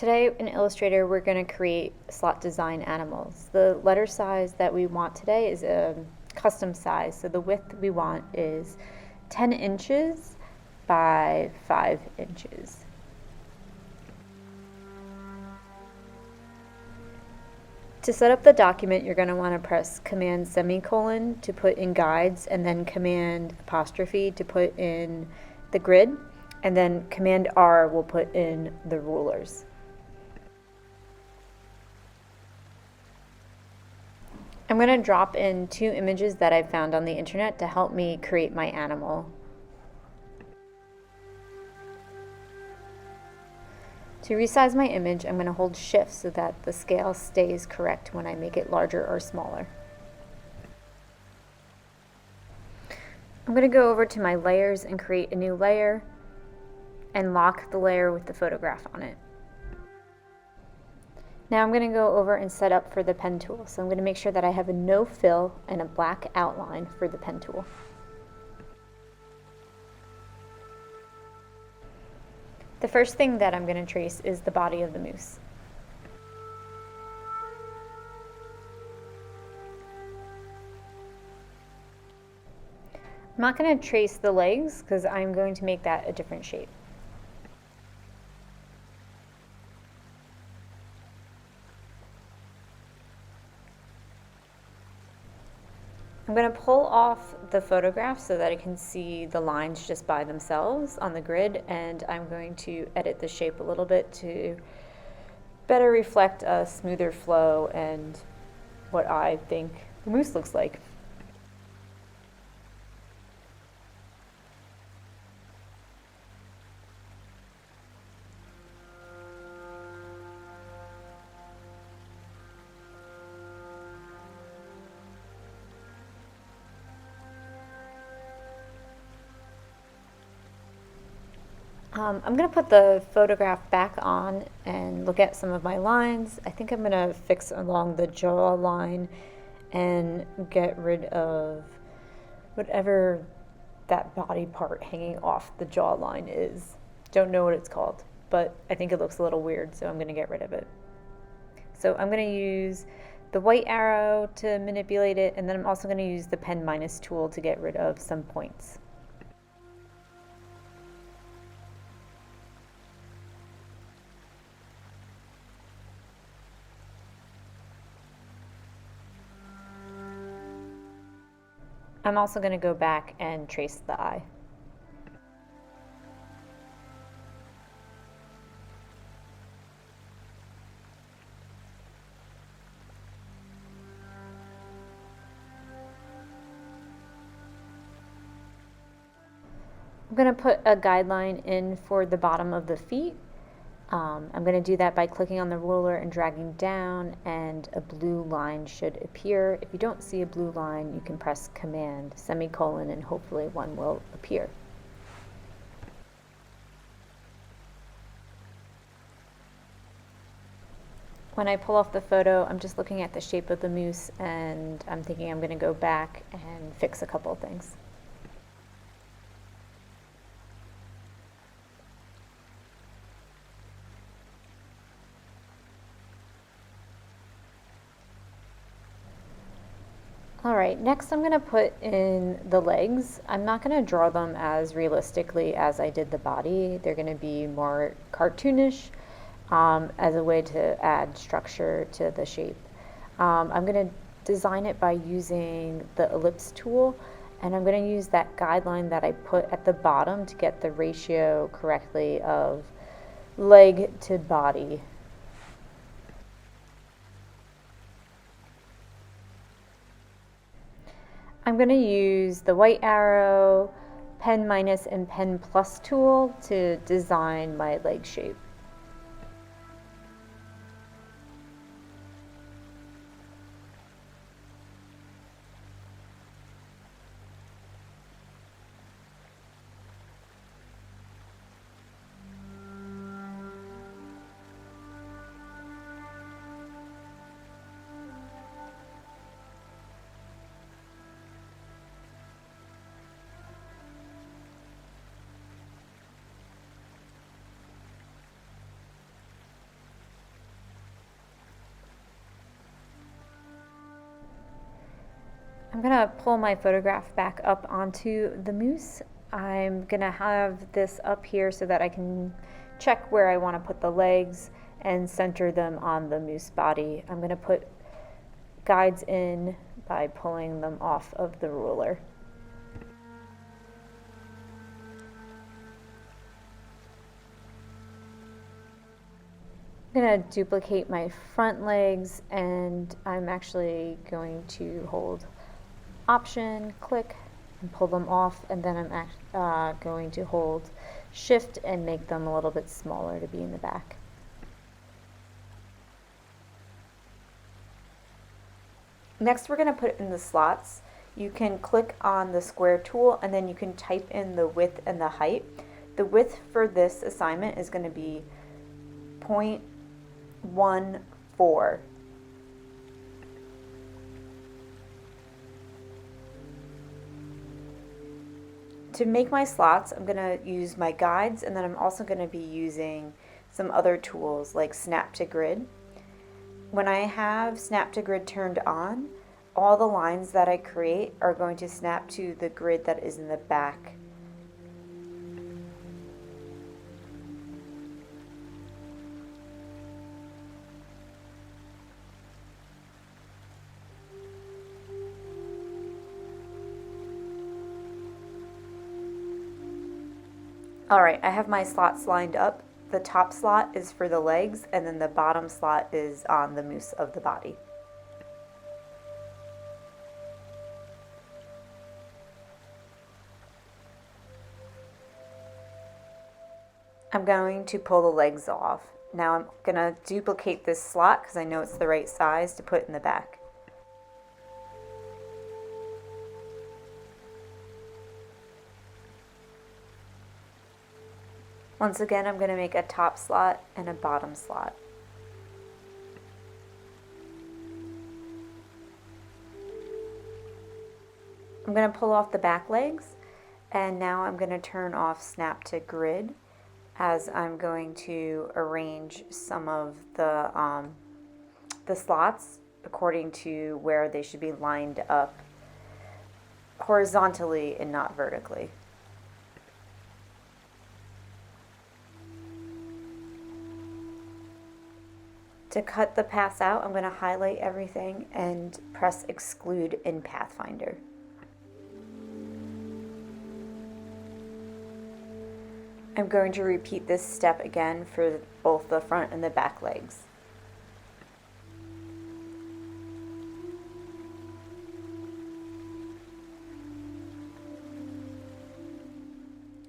Today in Illustrator we're going to create slot design animals. The letter size that we want today is a custom size, so the width we want is 10 inches by 5 inches. To set up the document, you're going to want to press Command semicolon to put in guides, and then Command apostrophe to put in the grid, and then Command R will put in the rulers. I'm going to drop in 2 images that I found on the internet to help me create my animal. To resize my image, I'm going to hold Shift so that the scale stays correct when I make it larger or smaller. I'm going to go over to my layers and create a new layer and lock the layer with the photograph on it. Now I'm going to go over and set up for the pen tool. So I'm going to make sure that I have a no fill and a black outline for the pen tool. The first thing that I'm going to trace is the body of the moose. I'm not going to trace the legs because I'm going to make that a different shape. I'm going to pull off the photograph so that I can see the lines just by themselves on the grid, and I'm going to edit the shape a little bit to better reflect a smoother flow and what I think the moose looks like. I'm going to put the photograph back on and look at some of my lines. I think I'm going to fix along the jaw line and get rid of whatever that body part hanging off the jawline is. Don't know what it's called, but I think it looks a little weird, so I'm going to get rid of it. So I'm going to use the white arrow to manipulate it, and then I'm also going to use the pen minus tool to get rid of some points. I'm also going to go back and trace the eye. I'm going to put a guideline in for the bottom of the feet. I'm going to do that by clicking on the ruler and dragging down, and a blue line should appear. If you don't see a blue line, you can press Command semicolon and hopefully one will appear. When I pull off the photo, I'm just looking at the shape of the moose, and I'm thinking I'm going to go back and fix a couple of things. Alright, next I'm going to put in the legs. I'm not going to draw them as realistically as I did the body. They're going to be more cartoonish as a way to add structure to the shape. I'm going to design it by using the ellipse tool, and I'm going to use that guideline that I put at the bottom to get the ratio correctly of leg to body. I'm going to use the white arrow, pen minus, and pen plus tool to design my leg shape. I'm gonna pull my photograph back up onto the mousse. I'm gonna have this up here so that I can check where I want to put the legs and center them on the mousse body. I'm gonna put guides in by pulling them off of the ruler. I'm going to duplicate my front legs, and I'm actually going to hold Option, click, and pull them off, and then I'm going to hold Shift and make them a little bit smaller to be in the back. Next, we're going to put in the slots. You can click on the square tool, and then you can type in the width and the height. The width for this assignment is going to be 0.14. To make my slots, I'm going to use my guides, and then I'm also going to be using some other tools like Snap to Grid. When I have Snap to Grid turned on, all the lines that I create are going to snap to the grid that is in the back. Alright, I have my slots lined up. The top slot is for the legs, and then the bottom slot is on the mousse of the body. I'm going to pull the legs off. Now I'm going to duplicate this slot because I know it's the right size to put in the back. Once again, I'm going to make a top slot and a bottom slot. I'm going to pull off the back legs, and now I'm going to turn off Snap to Grid as I'm going to arrange some of the slots according to where they should be lined up horizontally and not vertically. To cut the paths out, I'm going to highlight everything and press Exclude in Pathfinder. I'm going to repeat this step again for both the front and the back legs.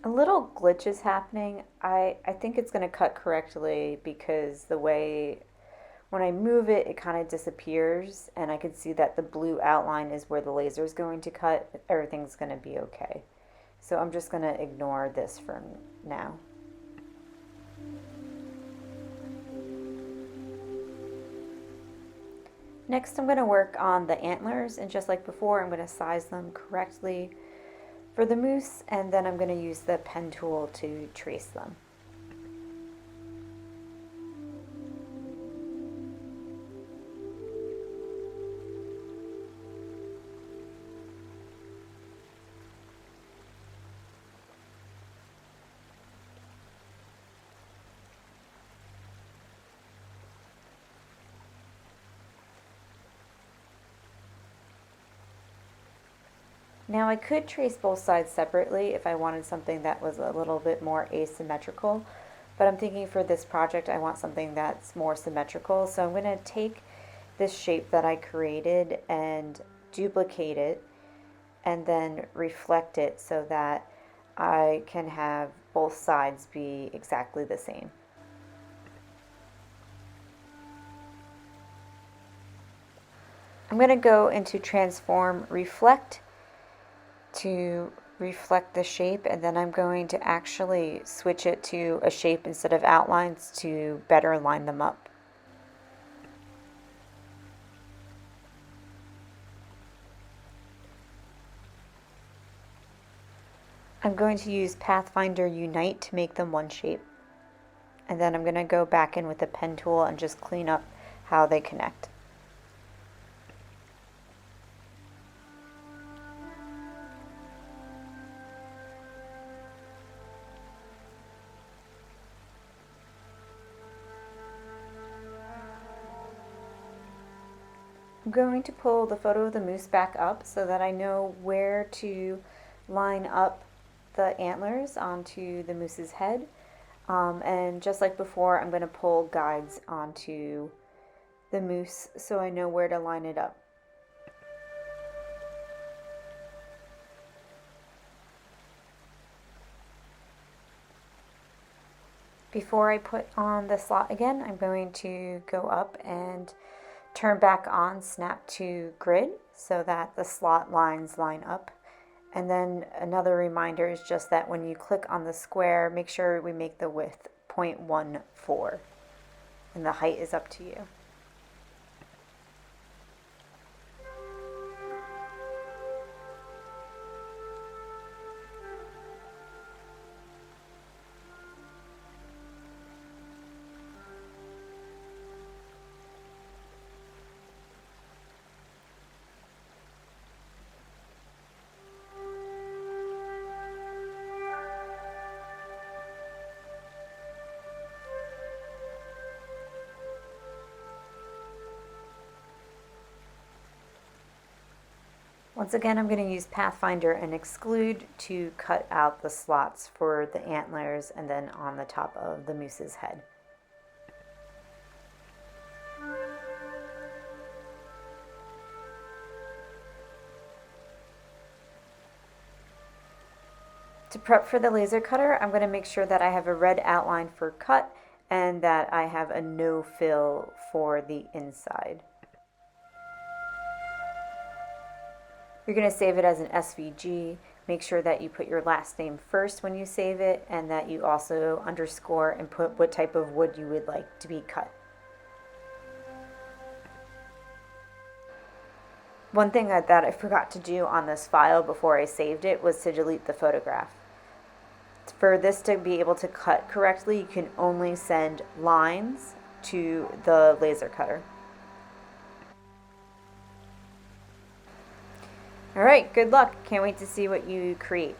A little glitch is happening. I think it's going to cut correctly because the way when I move it, it kind of disappears, and I can see that the blue outline is where the laser is going to cut. Everything's going to be okay. So I'm just going to ignore this for now. Next, I'm going to work on the antlers, and just like before, I'm going to size them correctly for the mousse, and then I'm going to use the pen tool to trace them. Now I could trace both sides separately if I wanted something that was a little bit more asymmetrical, but I'm thinking for this project I want something that's more symmetrical. So I'm going to take this shape that I created and duplicate it and then reflect it so that I can have both sides be exactly the same. I'm going to go into Transform, Reflect to reflect the shape, and then I'm going to actually switch it to a shape instead of outlines to better line them up. I'm going to use Pathfinder Unite to make them one shape, and then I'm going to go back in with the pen tool and just clean up how they connect. I'm going to pull the photo of the moose back up so that I know where to line up the antlers onto the moose's head. And just like before, I'm going to pull guides onto the moose so I know where to line it up. Before I put on the slot again, I'm going to go up and turn back on Snap to Grid so that the slot lines line up. And then another reminder is just that when you click on the square, make sure we make the width 0.14 and the height is up to you. Once again, I'm going to use Pathfinder and Exclude to cut out the slots for the antlers and then on the top of the moose's head. To prep for the laser cutter, I'm going to make sure that I have a red outline for cut and that I have a no fill for the inside. You're going to save it as an SVG. Make sure that you put your last name first when you save it and that you also underscore and put what type of wood you would like to be cut. One thing that I forgot to do on this file before I saved it was to delete the photograph. For this to be able to cut correctly, you can only send lines to the laser cutter. All right, good luck. Can't wait to see what you create.